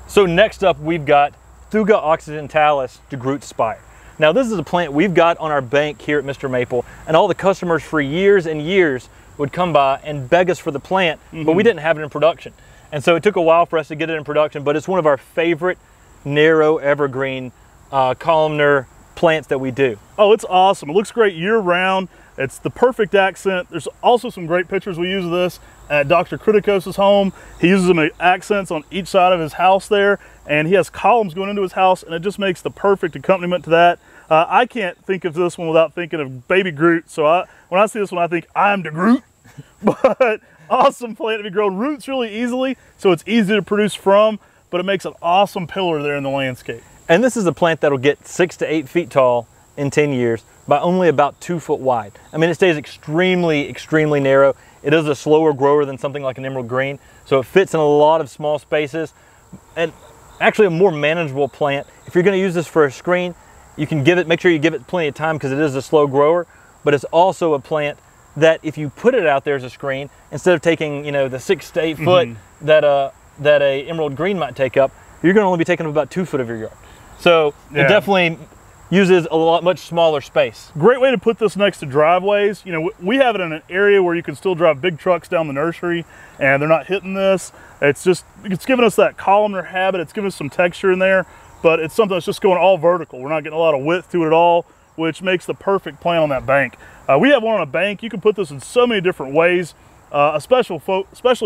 So next up, we've got Thuja occidentalis Degroot Spire. Now this is a plant we've got on our bank here at MrMaple, and all the customers for years and years would come by and beg us for the plant, but we didn't have it in production. And so it took a while for us to get it in production, but it's one of our favorite narrow evergreen columnar plants that we do. Oh, it's awesome. It looks great year round. It's the perfect accent. There's also some great pictures we use of this at Dr. Criticos' home. He uses them as accents on each side of his house there, and he has columns going into his house, and it just makes the perfect accompaniment to that. I can't think of this one without thinking of Baby Groot. So when I see this one, I think I'm Degroot. But awesome plant to be grown. Roots really easily, so it's easy to produce from, but it makes an awesome pillar there in the landscape. And this is a plant that'll get 6 to 8 feet tall in 10 years by only about 2 foot wide. I mean, it stays extremely, extremely narrow. It is a slower grower than something like an emerald green, so it fits in a lot of small spaces, and actually a more manageable plant. If you're going to use this for a screen, you can make sure you give it plenty of time because it is a slow grower, but it's also a plant that if you put it out there as a screen, instead of taking, you know, the 6 to 8 foot that a emerald green might take up, you're going to only be taking up about 2 foot of your yard. So it definitely uses a much smaller space. Great way to put this next to driveways. You know, we have it in an area where you can still drive big trucks down the nursery and they're not hitting this. It's giving us that columnar habit. It's giving us some texture in there, but it's something that's just going all vertical. We're not getting a lot of width to it at all, which makes the perfect plant on that bank. We have one on a bank. You can put this in so many different ways, especially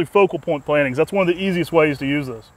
focal point plantings. That's one of the easiest ways to use this.